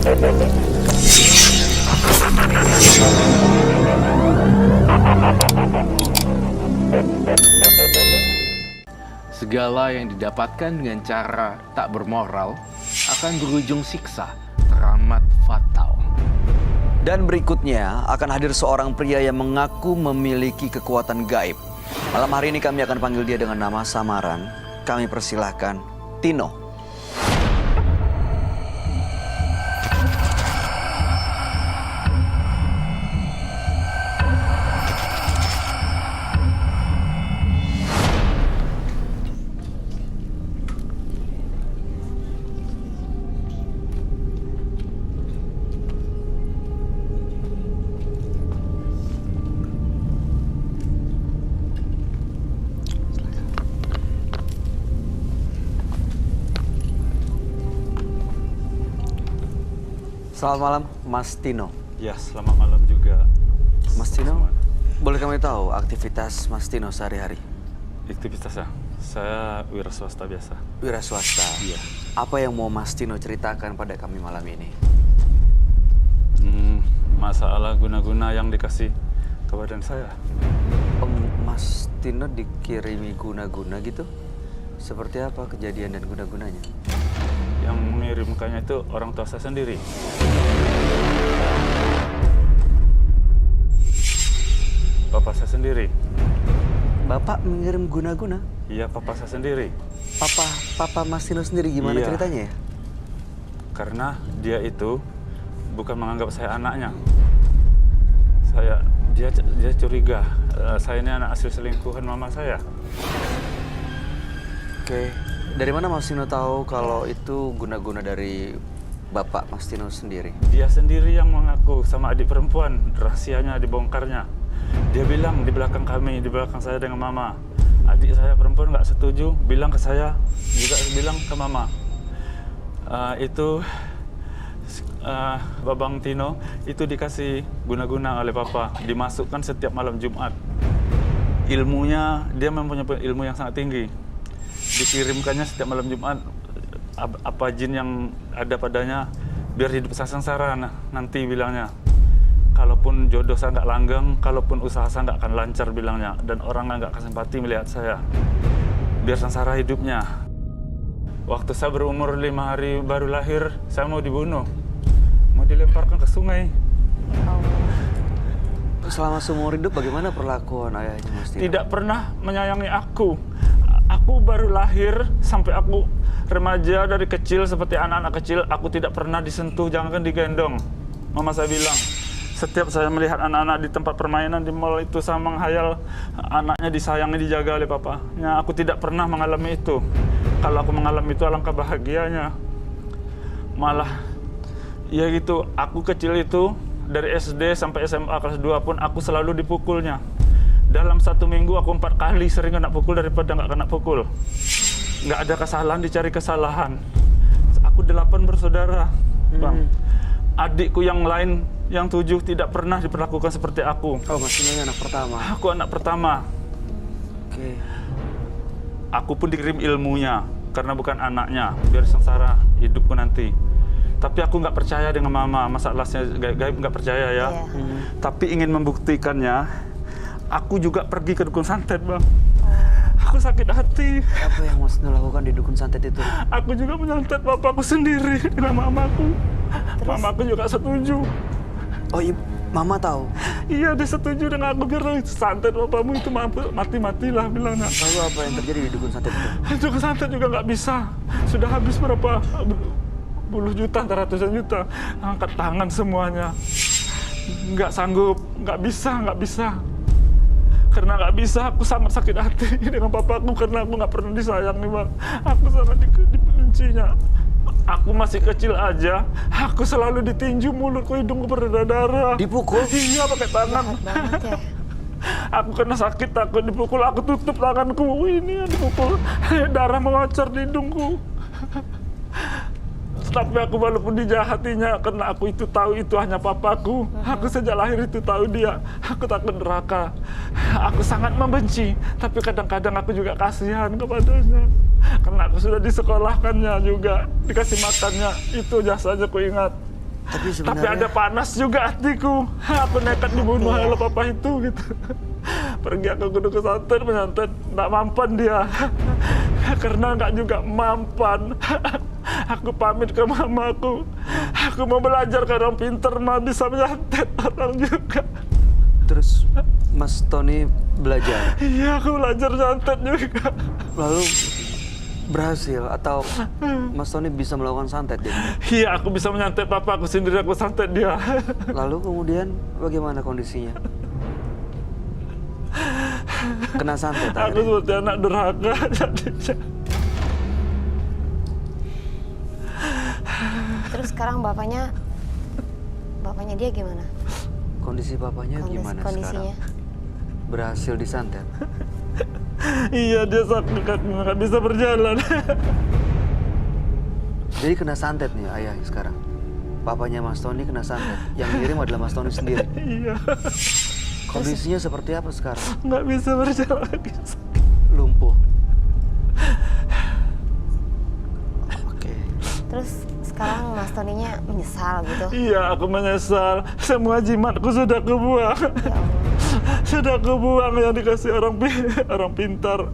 Segala yang didapatkan dengan cara tak bermoral akan berujung siksa teramat fatal. Dan berikutnya akan hadir seorang pria yang mengaku memiliki kekuatan gaib. Malam hari ini kami akan panggil dia dengan nama samaran. Kami persilahkan Tino. Selamat malam, Mas Tino. Ya, selamat malam juga. Mas Tino, boleh kami tahu aktivitas Mas Tino sehari-hari? Aktivitasnya? Saya wira swasta biasa. Wira swasta? Iya. Apa yang mau Mas Tino ceritakan pada kami malam ini? Masalah guna-guna yang dikasih ke badan saya. Mas Tino dikirimi guna-guna gitu? Seperti apa kejadian dan guna-gunanya? Yang mengirimkannya itu orang tua saya sendiri. Bapak saya sendiri. Bapak mengirim guna-guna? Iya, papa saya sendiri. Papa Mas Tino sendiri gimana Iya. ceritanya ya? Karena dia itu bukan menganggap saya anaknya. Dia curiga saya ini anak hasil selingkuhan mama saya. Oke. Dari mana Mas Tino tahu kalau itu guna-guna dari Bapak Mas Tino sendiri? Dia sendiri yang mengaku sama adik perempuan, rahasianya dibongkarnya. Dia bilang di belakang kami, di belakang saya dengan mama. Adik saya perempuan nggak setuju, bilang ke saya, juga bilang ke mama. Babang Tino itu dikasih guna-guna oleh papa, dimasukkan setiap malam Jumat. Ilmunya, dia mempunyai ilmu yang sangat tinggi. Dikirimkannya setiap malam Jumat apa jin yang ada padanya biar hidup sengsara nanti bilangnya. Kalaupun jodoh saya nggak langgeng, kalaupun usaha saya nggak akan lancar bilangnya, dan orang nggak akan simpati melihat saya, biar sengsara hidupnya. Waktu saya berumur 5 hari baru lahir, saya mau dibunuh, mau dilemparkan ke sungai. Selama seumur hidup bagaimana perlakuan ayahnya Mas Tino? Tidak pernah menyayangi aku. Aku baru lahir sampai aku remaja dari kecil seperti anak-anak kecil, aku tidak pernah disentuh, jangankan digendong. Mama saya bilang, setiap saya melihat anak-anak di tempat permainan di mall itu, saya menghayal anaknya disayangi, dijaga oleh papanya. Aku tidak pernah mengalami itu. Kalau aku mengalami itu, alangkah bahagianya. Malah, ya gitu, aku kecil itu dari SD sampai SMA kelas 2 pun aku selalu dipukulnya. Dalam 1 minggu aku 4 kali sering kena pukul daripada nggak kena pukul. Nggak ada kesalahan, dicari kesalahan. Aku 8 bersaudara, Bang. Adikku yang lain, yang 7 tidak pernah diperlakukan seperti aku. Oh, Mas Tino anak pertama? Aku anak pertama. Oke. Aku pun dikirim ilmunya, karena bukan anaknya, biar sengsara hidupku nanti. Tapi aku nggak percaya dengan mama, masalahnya gaib nggak percaya ya. Tapi ingin membuktikannya, aku juga pergi ke dukun santet, Bang. Aku sakit hati. Apa yang Mas Tino lakukan di dukun santet itu? Aku juga menyantet bapakku sendiri dengan mamaku. Mamaku juga setuju. Oh, Mama tahu? Iya, dia setuju dengan aku, biar santet bapakmu itu mati-matilah bilangnya. Lalu apa yang terjadi di dukun santet itu? Dukun santet juga nggak bisa. Sudah habis berapa puluh juta, ratusan juta. Angkat tangan semuanya. Nggak sanggup, nggak bisa. Karena nggak bisa, aku sangat sakit hati dengan papaku karena aku nggak pernah disayangi, Bang. Aku sangat dibencinya. Aku masih kecil aja, aku selalu ditinju, mulutku, hidungku berdarah. Dipukul? Iya, pakai tangan. Ya. Aku kena sakit, aku dipukul, aku tutup tanganku. Ini dipukul, darah mengacar di hidungku. Tapi aku walaupun dijahatinya, karena aku itu tahu itu hanya papaku. Aku sejak lahir itu tahu dia. Aku takut neraka. Aku sangat membenci. Tapi kadang-kadang aku juga kasihan kepadanya. Karena aku sudah disekolahkannya juga. Dikasih makannya. Itu jasanya ku ingat. Tapi Tapi sebenarnya ada panas juga hatiku. Aku nekat dibunuh oleh papa itu gitu. Pergi aku ke Gunung Santet, menyantet, nggak mampan dia. Karena nggak juga mampan. Aku pamit ke mamaku. Aku mau belajar ke orang pinter, mah bisa menyantet orang juga. terus Mas Tony belajar, Iya, aku belajar nyantet juga. lalu berhasil atau Mas Tony bisa melakukan santet jadi? Iya, aku bisa menyantet papa aku sendiri, aku santet dia. Lalu kemudian bagaimana kondisinya? Kena santet Aku akhirnya? seperti anak durhaka jadinya. Terus sekarang bapaknya dia gimana? Kondisi papanya gimana Kondisinya? sekarang? Berhasil disantet? Iya, dia sakit, nggak bisa berjalan. Jadi kena santet nih ayah sekarang? Papanya Mas Tony kena santet? Yang ngirim adalah Mas Tony sendiri? Iya, Kondisinya seperti apa sekarang? nggak bisa berjalan lagi. Lumpuh? Oke. Terus sekarang Mas Toninya menyesal gitu? Iya, aku menyesal. Semua jimatku sudah kubuang. Ya Allah. Sudah kubuang yang dikasih orang pintar.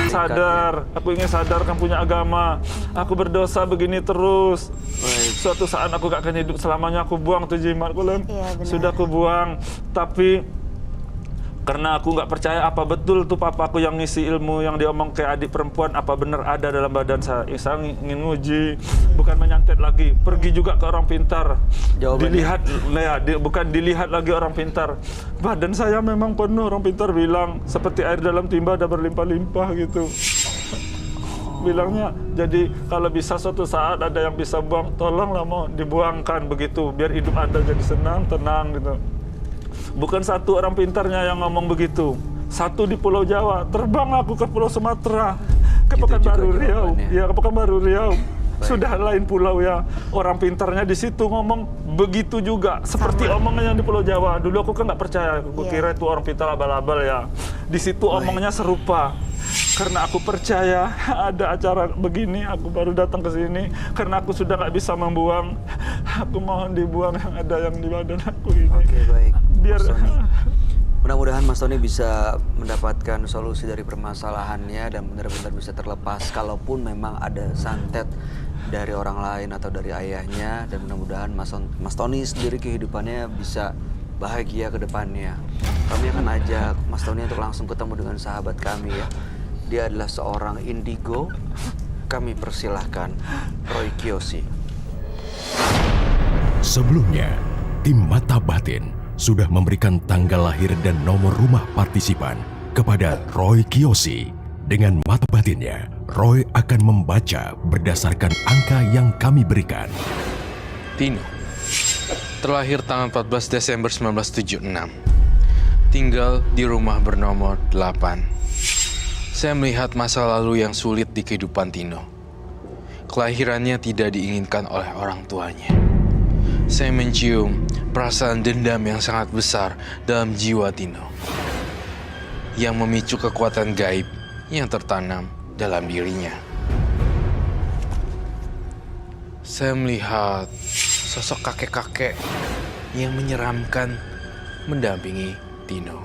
Sadar, aku ingin sadarkan punya agama. Aku berdosa begini terus. Baik. Suatu saat aku gak akan hidup selamanya, aku buang tuh jimatku, Lem. Iya, benar. Sudah aku buang. Tapi karena aku nggak percaya apa betul tuh papaku yang ngisi ilmu yang diomong ke adik perempuan, apa benar ada dalam badan saya. Saya ingin nguji, bukan menyantet lagi. Pergi juga ke orang pintar. Jawabannya? Dilihat, bukan dilihat lagi orang pintar. Badan saya memang penuh, orang pintar bilang seperti air dalam timba ada berlimpah-limpah gitu. Bilangnya, jadi kalau bisa suatu saat ada yang bisa buang, tolonglah mau dibuangkan begitu, biar hidup Anda jadi senang, tenang gitu. Bukan satu orang pintarnya yang ngomong begitu. Satu di Pulau Jawa, terbang aku ke Pulau Sumatera, ke Itu Pekanbaru juga Riau. jawabannya. Ya, ke Pekanbaru Riau. Baik. Sudah lain pulau ya. Orang pintarnya di situ ngomong begitu juga, seperti omongan yang di Pulau Jawa. Dulu aku kan nggak percaya, aku Iya. kira itu orang pintar abal-abal ya. Di situ omongnya serupa. Karena aku percaya ada acara begini, aku baru datang ke sini. Karena aku sudah nggak bisa membuang, aku mohon dibuang yang ada yang di badan aku ini. Oke, baik. Biar Mas Tony. Mudah-mudahan Mas Tony bisa mendapatkan solusi dari permasalahannya dan benar-benar bisa terlepas kalaupun memang ada santet dari orang lain atau dari ayahnya, dan mudah-mudahan Mas Tony sendiri kehidupannya bisa bahagia ke depannya. Kami akan ajak Mas Tony untuk langsung ketemu dengan sahabat kami ya. Dia adalah seorang indigo. Kami persilahkan Roy Kiyoshi. Sebelumnya, tim Mata Batin sudah memberikan tanggal lahir dan nomor rumah partisipan kepada Roy Kiyoshi. Dengan mata batinnya, Roy akan membaca berdasarkan angka yang kami berikan. Tino terlahir tanggal 14 Desember 1976. Tinggal di rumah bernomor 8. Saya melihat masa lalu yang sulit di kehidupan Tino. Kelahirannya tidak diinginkan oleh orang tuanya. Saya mencium perasaan dendam yang sangat besar dalam jiwa Tino, yang memicu kekuatan gaib yang tertanam dalam dirinya. Saya melihat sosok kakek-kakek yang menyeramkan mendampingi Tino.